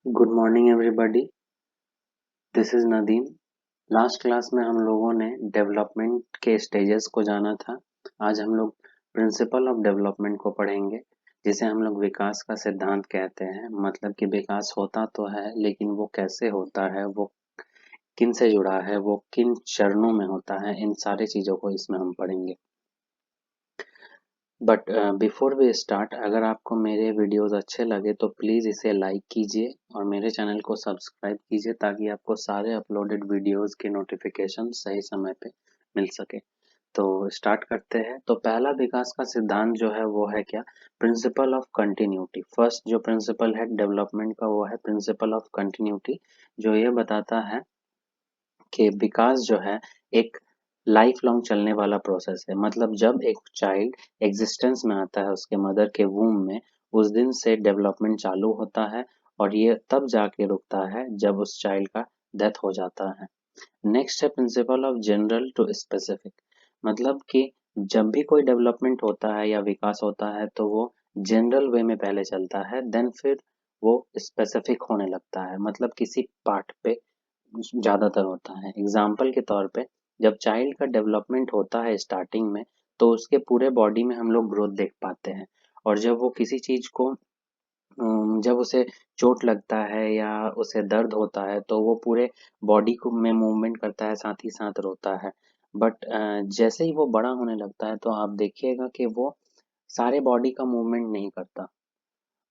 Good morning everybody, this is Nadeem. Last class में हम लोगों ने डेवलपमेंट के स्टेजेस को जाना था। आज हम लोग प्रिंसिपल ऑफ डेवलपमेंट को पढ़ेंगे, जिसे हम लोग विकास का सिद्धांत कहते हैं। मतलब कि विकास होता तो है, लेकिन वो कैसे होता है, वो किन से जुड़ा है, वो किन चरणों में होता है, इन सारी चीज़ों को इसमें हम पढ़ेंगे। बट बिफोर वी स्टार्ट, अगर आपको मेरे वीडियोस अच्छे लगे तो प्लीज़ इसे लाइक कीजिए और मेरे चैनल को सब्सक्राइब कीजिए, ताकि आपको सारे अपलोडेड वीडियोस के नोटिफिकेशन सही समय पे मिल सके। तो स्टार्ट करते हैं। तो पहला विकास का सिद्धांत जो है वो है क्या? Principle of continuity. फर्स्ट जो प्रिंसिपल है डेवलपमेंट का वो है प्रिंसिपल ऑफ कंटिन्यूटी, जो ये बताता है कि विकास जो है एक लाइफ लॉन्ग चलने वाला प्रोसेस है। मतलब जब एक चाइल्ड एग्जिस्टेंस में आता है उसके मदर के वूम में, उस दिन से डेवलपमेंट चालू होता है और ये तब जाके रुकता है जब उस चाइल्ड का डेथ हो जाता है। नेक्स्ट है principle of general to specific. मतलब कि जब भी कोई डेवलपमेंट होता है या विकास होता है तो वो जनरल वे में पहले चलता है, देन फिर वो स्पेसिफिक होने लगता है, मतलब किसी पार्ट पे ज़्यादातर होता है। एग्जाम्पल के तौर पे जब चाइल्ड का डेवलपमेंट होता है स्टार्टिंग में, तो उसके पूरे बॉडी में हम लोग ग्रोथ देख पाते हैं। और जब वो किसी चीज़ को जब उसे चोट लगता है या उसे दर्द होता है तो वो पूरे बॉडी को में मूवमेंट करता है, साथ ही साथ रोता है। बट जैसे ही वो बड़ा होने लगता है तो आप देखिएगा कि वो सारे बॉडी का मूवमेंट नहीं करता।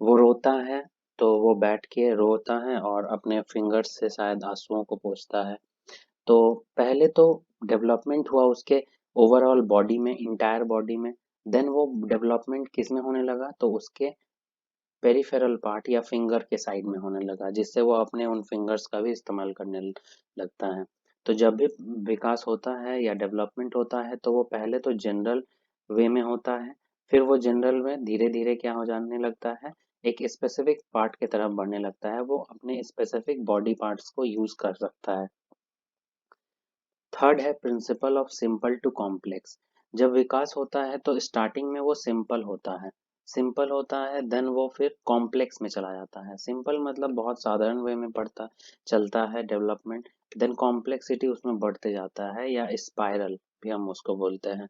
वो रोता है तो वो बैठ के रोता है और अपने फिंगर्स से शायद आंसुओं को पोंछता है। तो पहले तो डेवलपमेंट हुआ उसके ओवरऑल बॉडी में, इंटायर बॉडी में। देन वो डेवलपमेंट किस में होने लगा? तो उसके पेरिफेरल पार्ट या फिंगर के साइड में होने लगा, जिससे वो अपने उन फिंगर्स का भी इस्तेमाल करने लगता है। तो जब भी विकास होता है या डेवलपमेंट होता है तो वो पहले तो जनरल वे में होता है, फिर वो जनरल में धीरे धीरे क्या हो जाने लगता है, एक स्पेसिफिक पार्ट की तरफ बढ़ने लगता है। वो अपने स्पेसिफिक बॉडी पार्ट्स को यूज कर सकता है। थर्ड है principle of simple to complex. जब विकास होता है तो स्टार्टिंग में वो सिंपल होता है, देन वो फिर कॉम्प्लेक्स में चला जाता है। सिंपल मतलब बहुत साधारण वे में पड़ता चलता है डेवलपमेंट, देन कॉम्प्लेक्सिटी उसमें बढ़ते जाता है, या स्पाइरल भी हम उसको बोलते हैं।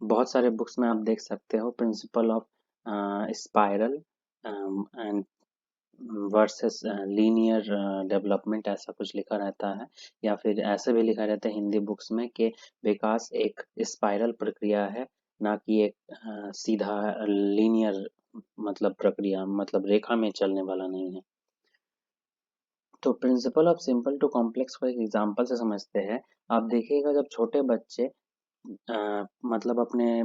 बहुत सारे बुक्स में आप देख सकते हो principle of spiral and versus linear development, ऐसा कुछ लिखा रहता है। या फिर ऐसे भी लिखा रहता है हिंदी बुक्स में कि विकास एक स्पाइरल प्रक्रिया है, ना कि एक सीधा लीनियर मतलब प्रक्रिया, मतलब रेखा में चलने वाला नहीं है। तो principle of simple to complex को एक एग्जांपल से समझते हैं। आप देखिएगा जब छोटे बच्चे मतलब अपने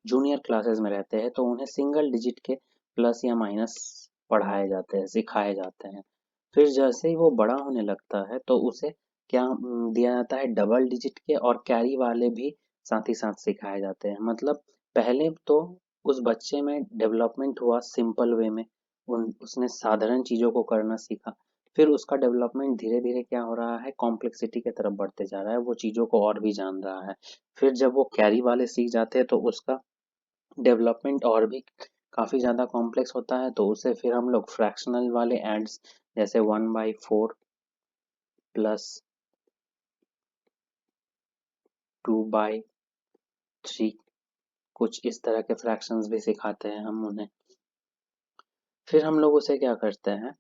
जूनियर क्लासेस में रहते हैं तो उन्हें सिंगल डिजिट के प्लस या माइनस पढ़ाए जाते हैं, सिखाए जाते हैं। फिर जैसे ही वो बड़ा होने लगता है तो उसे क्या दिया जाता है, डबल डिजिट के और कैरी वाले भी साथ ही साथ सिखाए जाते हैं। मतलब पहले तो उस बच्चे में डेवलपमेंट हुआ सिंपल वे में, उन उसने साधारण चीजों को करना सीखा। फिर उसका डेवलपमेंट धीरे धीरे क्या हो रहा है, कॉम्प्लेक्सिटी की तरफ बढ़ते जा रहा है, वो चीजों को और भी जान रहा है। फिर जब वो कैरी वाले सीख जाते हैं तो उसका डेवलपमेंट और भी काफी ज्यादा कॉम्प्लेक्स होता है, तो उसे फिर हम लोग फ्रैक्शनल वाले एड्स, जैसे 1/4 प्लस 2/3, कुछ इस तरह के फ्रैक्शंस भी सिखाते हैं हम उन्हें। फिर हम लोग उसे क्या करते हैं,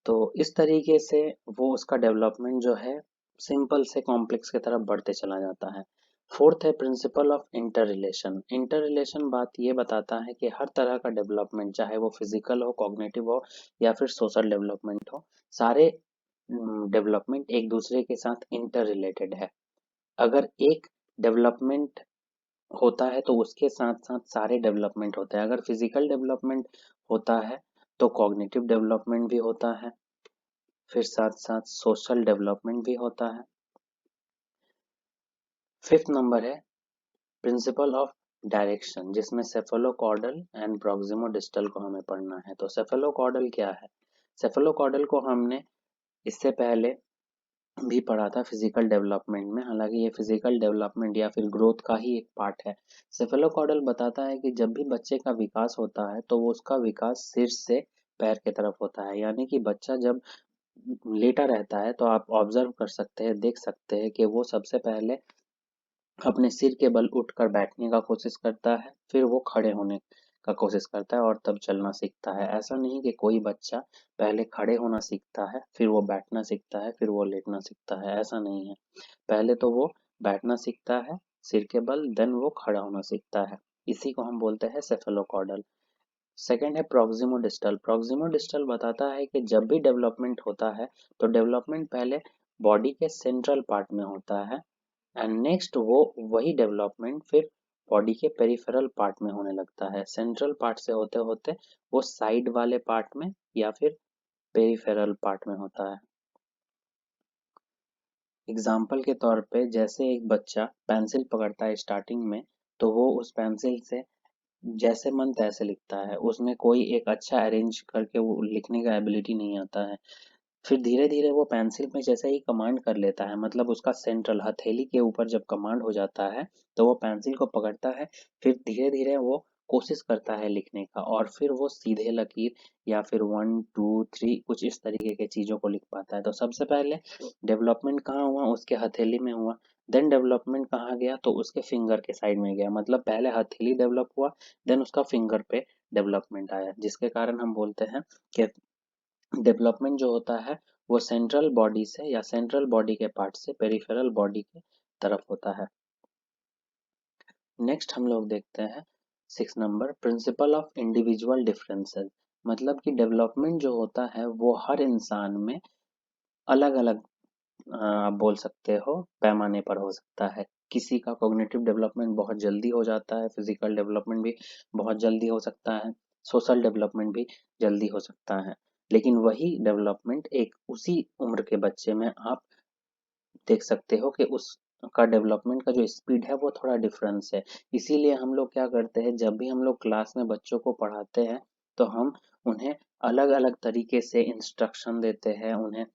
तो इस तरीके से वो उसका डेवलपमेंट जो है सिंपल से कॉम्प्लेक्स की तरफ बढ़ते चला जाता है। फोर्थ है principle of inter relation. Inter relation बात ये बताता है कि हर तरह का डेवलपमेंट, चाहे वो फिजिकल हो, कॉग्निटिव हो या फिर सोशल डेवलपमेंट हो, सारे डेवलपमेंट एक दूसरे के साथ इंटर रिलेटेड है। अगर एक डेवलपमेंट होता है तो उसके साथ साथ सारे डेवलपमेंट होते हैं। अगर फिजिकल डेवलपमेंट होता है तो कॉग्निटिव डेवलपमेंट भी होता है, फिर साथ साथ सोशल डेवलपमेंट भी होता है। फिफ्थ नंबर है प्रिंसिपल ऑफ डायरेक्शन, जिसमें सेफेलोकॉर्डल एंड प्रॉक्सिमोडिस्टल को हमें पढ़ना है। तो सेफेलोकॉर्डल क्या है? सेफेलोकॉर्डल को हमने इससे पहले भी पढ़ा था फिजिकल डेवलपमेंट में, हालांकि ये फिजिकल डेवलपमेंट या फिर ग्रोथ का ही एक पार्ट है। सेफेलोकॉर्डल बताता है कि जब भी बच्चे का विकास होता है तो वो उसका विकास सिर से पैर की तरफ होता है। यानी कि बच्चा जब लेटा रहता है तो आप ऑब्जर्व कर सकते हैं, देख सकते हैं कि वो सबसे पहले अपने सिर के बल उठकर बैठने का कोशिश करता है, फिर वो खड़े होने का कोशिश करता है और तब चलना सीखता है। ऐसा नहीं कि कोई बच्चा पहले खड़े होना सीखता है, फिर वो बैठना सीखता है, फिर वो लेटना सीखता है, ऐसा नहीं है। पहले तो वो बैठना सीखता है सिर के बल, देन वो खड़ा होना सीखता है। इसी को हम बोलते हैं सेफेलोकॉर्डल। सेकंड है प्रोक्सिमो डिस्टल। प्रोक्सिमो डिस्टल बताता है कि जब भी डेवलपमेंट होता है तो डेवलपमेंट पहले बॉडी के सेंट्रल पार्ट में होता है, एंड नेक्स्ट वो वही डेवलपमेंट फिर बॉडी के पेरिफेरल पार्ट में होने लगता है। सेंट्रल पार्ट से होते होते वो साइड वाले पार्ट में या फिर पेरिफेरल पार्ट में होता है। एग्जाम्पल के तौर पे जैसे एक बच्चा पेंसिल पकड़ता है स्टार्टिंग में, तो वो उस पेंसिल से जैसे मन तैसे लिखता है, उसमें कोई एक अच्छा अरेंज करके वो लिखने का एबिलिटी नहीं आता है। फिर धीरे धीरे वो पेंसिल में जैसे ही कमांड कर लेता है, मतलब उसका सेंट्रल हथेली के ऊपर जब कमांड हो जाता है तो वो पेंसिल को पकड़ता है। फिर धीरे धीरे वो कोशिश करता है लिखने का, और फिर वो सीधे लकीर या फिर 1 2 3 कुछ इस तरीके के चीजों को लिख पाता है। तो सबसे पहले डेवलपमेंट कहाँ हुआ, उसके हथेली में हुआ। देन डेवलपमेंट कहाँ गया, तो उसके फिंगर के साइड में गया। मतलब पहले हथेली डेवलप हुआ, देन उसका फिंगर पे डेवलपमेंट आया, जिसके कारण हम बोलते हैं कि डेवलपमेंट जो होता है वो सेंट्रल बॉडी से या सेंट्रल बॉडी के पार्ट से पेरिफेरल बॉडी की तरफ होता है। नेक्स्ट हम लोग देखते हैं 6 number, principle of individual differences. मतलब कि डेवलपमेंट जो होता है वो हर इंसान में अलग अलग, आप बोल सकते हो, पैमाने पर हो सकता है। किसी का कॉग्निटिव डेवलपमेंट बहुत जल्दी हो जाता है, फिजिकल डेवलपमेंट भी बहुत जल्दी हो सकता है, सोशल डेवलपमेंट भी जल्दी हो सकता है। लेकिन वही डेवलपमेंट एक उसी उम्र के बच्चे में आप देख सकते हो कि उसका डेवलपमेंट का जो स्पीड है वो थोड़ा डिफरेंस है। इसीलिए हम लोग क्या करते हैं, जब भी हम लोग क्लास में बच्चों को पढ़ाते हैं तो हम उन्हें अलग अलग तरीके से इंस्ट्रक्शन देते हैं, उन्हें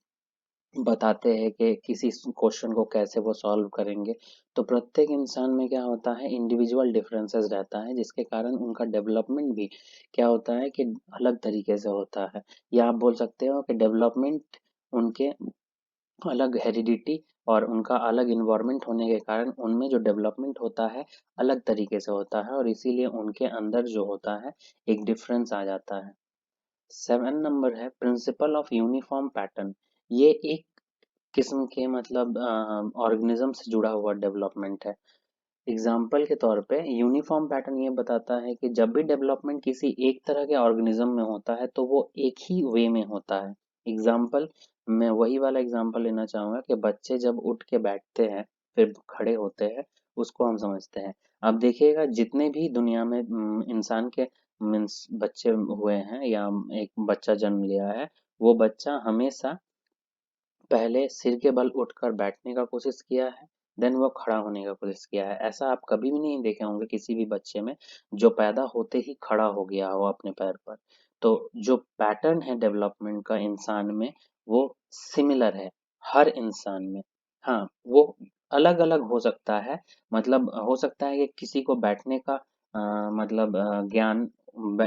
बताते हैं कि किसी क्वेश्चन को कैसे वो सॉल्व करेंगे। तो प्रत्येक इंसान में क्या होता है, इंडिविजुअल डिफरेंसेस रहता है, जिसके कारण उनका डेवलपमेंट भी क्या होता है कि अलग तरीके से होता है। या आप बोल सकते हो कि डेवलपमेंट उनके अलग हेरिडिटी और उनका अलग इन्वायरमेंट होने के कारण उनमें जो डेवलपमेंट होता है अलग तरीके से होता है, और इसीलिए उनके अंदर जो होता है एक डिफरेंस आ जाता है। 7 नंबर है प्रिंसिपल ऑफ यूनिफॉर्म पैटर्न। ये एक किस्म के मतलब ऑर्गेनिज्म से जुड़ा हुआ डेवलपमेंट है। एग्जाम्पल के तौर पे यूनिफॉर्म पैटर्न ये बताता है कि जब भी डेवलपमेंट किसी एक तरह के ऑर्गेनिज्म में होता है तो वो एक ही वे में होता है। एग्जाम्पल, मैं वही वाला एग्जाम्पल लेना चाहूंगा कि बच्चे जब उठ के बैठते हैं फिर खड़े होते हैं, उसको हम समझते हैं। अब देखिएगा जितने भी दुनिया में इंसान के मीन्स बच्चे हुए हैं या एक बच्चा जन्म लिया है, वो बच्चा हमेशा पहले सिर के बल उठकर बैठने का कोशिश किया है, देन वो खड़ा होने का कोशिश किया है। ऐसा आप कभी भी नहीं देखे होंगे किसी भी बच्चे में जो पैदा होते ही खड़ा हो गया हो अपने पैर पर। तो जो पैटर्न है डेवलपमेंट का इंसान में वो सिमिलर है हर इंसान में। हाँ, वो अलग अलग हो सकता है। मतलब हो सकता है कि किसी को बैठने का मतलब ज्ञान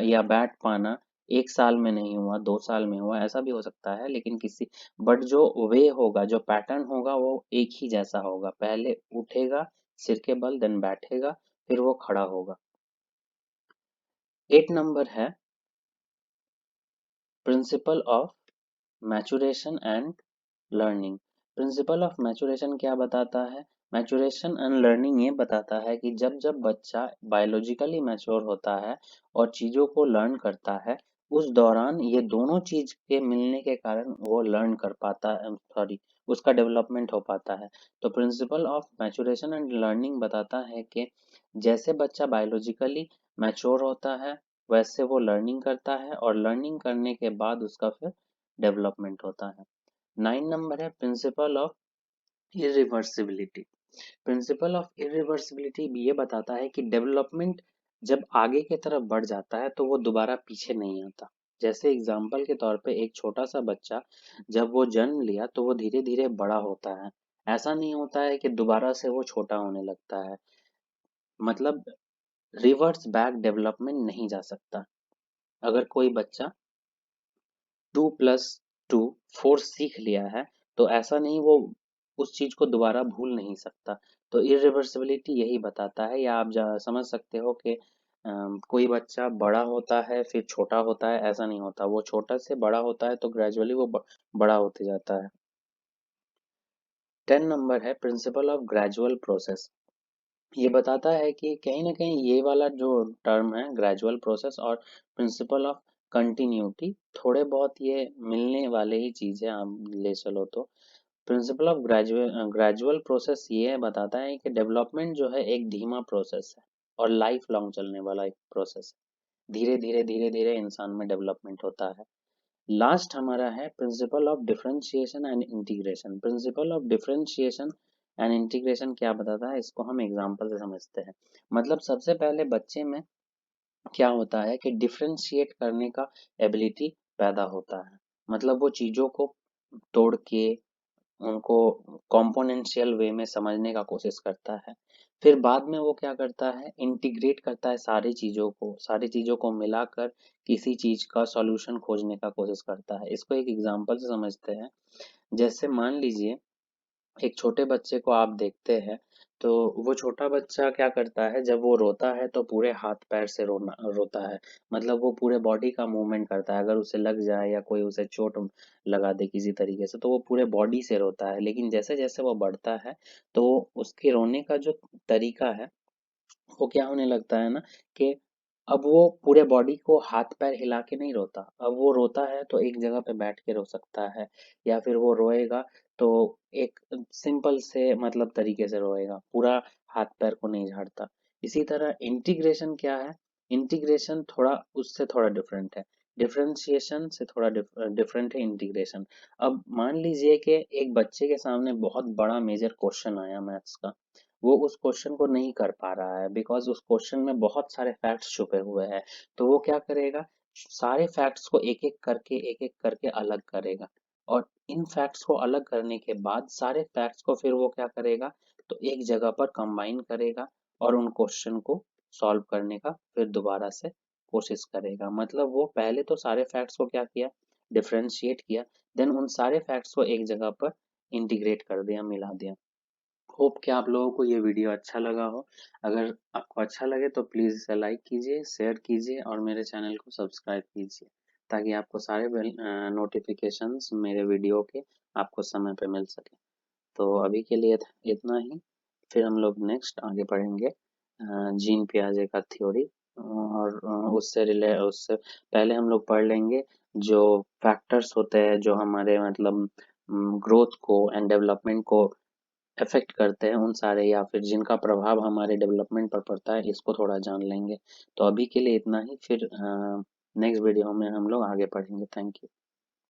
या बैठ पाना 1 साल में नहीं हुआ, 2 साल में हुआ, ऐसा भी हो सकता है। लेकिन किसी बट जो वे होगा, जो पैटर्न होगा वो एक ही जैसा होगा। पहले उठेगा सिर के बल, देन बैठेगा, फिर वो खड़ा होगा। 8 नंबर है principle of maturation and learning. Principle of maturation क्या बताता है, मैचुरेशन एंड लर्निंग ये बताता है कि जब जब बच्चा बायोलॉजिकली मैच्योर होता है और चीजों को लर्न करता है, उस दौरान ये दोनों चीज के मिलने के कारण वो लर्न कर पाता है, सॉरी, उसका डेवलपमेंट हो पाता है। तो principle of maturation and learning बताता है कि जैसे बच्चा बायोलॉजिकली मैच्योर होता है वैसे वो लर्निंग करता है, और लर्निंग करने के बाद उसका फिर डेवलपमेंट होता है। 9 नंबर है principle of irreversibility. Principle of irreversibility ये बताता है कि डेवलपमेंट जब आगे की तरफ बढ़ जाता है तो वो दोबारा पीछे नहीं आता। जैसे एग्जाम्पल के तौर पे एक छोटा सा बच्चा जब वो जन्म लिया तो वो धीरे धीरे बड़ा होता है। ऐसा नहीं होता है कि दोबारा से वो छोटा होने लगता है। मतलब रिवर्स बैक डेवलपमेंट नहीं जा सकता। अगर कोई बच्चा 2 + 2 4 सीख लिया है, तो ऐसा नहीं वो उस चीज को दोबारा भूल नहीं सकता। तो इरिवर्सिबिलिटी यही बताता है, या आप समझ सकते हो कि कोई बच्चा बड़ा होता है फिर छोटा होता है, ऐसा नहीं होता, वो छोटा से बड़ा होता है तो ग्रेजुअली वो बड़ा होते जाता है। 10 नंबर है प्रिंसिपल ऑफ ग्रेजुअल प्रोसेस। ये बताता है कि कहीं ना कहीं ये वाला जो टर्म है ग्रेजुअल प्रोसेस और प्रिंसिपल ऑफ कंटिन्यूटी, थोड़े बहुत ये मिलने वाले ही चीज है, आप ले चलो तो। प्रिंसिपल ऑफ ग्रेजुअल प्रोसेस ये बताता है कि डेवलपमेंट जो है एक धीमा प्रोसेस है और लाइफ लॉन्ग चलने वाला एक प्रोसेस है। धीरे धीरे इंसान में डेवलपमेंट होता है। लास्ट हमारा है principle of differentiation and integration. Principle of differentiation and integration क्या बताता है, इसको हम एग्जांपल से समझते हैं। मतलब सबसे पहले बच्चे में क्या होता है कि डिफरेंशिएट करने का एबिलिटी पैदा होता है। मतलब वो चीजों को तोड़ के उनको कॉम्पोनेंशियल वे में समझने का कोशिश करता है। फिर बाद में वो क्या करता है, इंटीग्रेट करता है सारी चीजों को मिलाकर किसी चीज का सॉल्यूशन खोजने का कोशिश करता है। इसको एक एग्जांपल से समझते हैं। जैसे मान लीजिए एक छोटे बच्चे को आप देखते हैं, तो वो छोटा बच्चा क्या करता है, जब वो रोता है तो पूरे हाथ पैर से रोता है। मतलब वो पूरे बॉडी का मूवमेंट करता है, अगर उसे लग जाए या कोई उसे चोट लगा दे किसी तरीके से तो वो पूरे बॉडी से रोता है। लेकिन जैसे जैसे वो बढ़ता है तो उसके रोने का जो तरीका है वो क्या होने लगता है ना, कि अब वो पूरे बॉडी को हाथ पैर हिला के नहीं रोता। अब वो रोता है तो एक जगह पे बैठ के रो सकता है, या फिर वो रोएगा तो एक सिंपल से मतलब तरीके से रोएगा, पूरा हाथ पैर को नहीं झाड़ता। इसी तरह इंटीग्रेशन क्या है, इंटीग्रेशन थोड़ा उससे थोड़ा डिफरेंट है। डिफरेंशिएशन से थोड़ा डिफरेंट है इंटीग्रेशन। अब मान लीजिए कि एक बच्चे के सामने बहुत बड़ा मेजर क्वेश्चन आया मैथ्स का, वो उस क्वेश्चन को नहीं कर पा रहा है बिकॉज उस क्वेश्चन में बहुत सारे फैक्ट्स छुपे हुए हैं। तो वो क्या करेगा, सारे फैक्ट्स को एक एक करके अलग करेगा, और इन फैक्ट्स को अलग करने के बाद सारे फैक्ट्स को फिर वो क्या करेगा, तो एक जगह पर कंबाइन करेगा और उन क्वेश्चन को सॉल्व करने का फिर दोबारा से कोशिश करेगा। मतलब वो पहले तो सारे फैक्ट्स को क्या किया, डिफरेंशिएट किया, देन उन सारे फैक्ट्स को एक जगह पर इंटीग्रेट कर दिया, मिला दिया। होप कि आप लोगों को ये वीडियो अच्छा लगा हो। अगर आपको अच्छा लगे तो प्लीज़ इसे लाइक कीजिए, शेयर कीजिए और मेरे चैनल को सब्सक्राइब कीजिए, ताकि आपको सारे नोटिफिकेशंस मेरे वीडियो के आपको समय पे मिल सके। तो अभी के लिए इतना ही। फिर हम लोग नेक्स्ट आगे पढ़ेंगे जीन पियाजे का थ्योरी, और उससे पहले हम लोग पढ़ लेंगे जो फैक्टर्स होते हैं जो हमारे मतलब ग्रोथ को एंड डेवलपमेंट को अफेक्ट करते हैं, उन सारे या फिर जिनका प्रभाव हमारे डेवलपमेंट पर पड़ता है, इसको थोड़ा जान लेंगे। तो अभी के लिए इतना ही, फिर नेक्स्ट वीडियो में हम लोग आगे पढ़ेंगे। Thank you.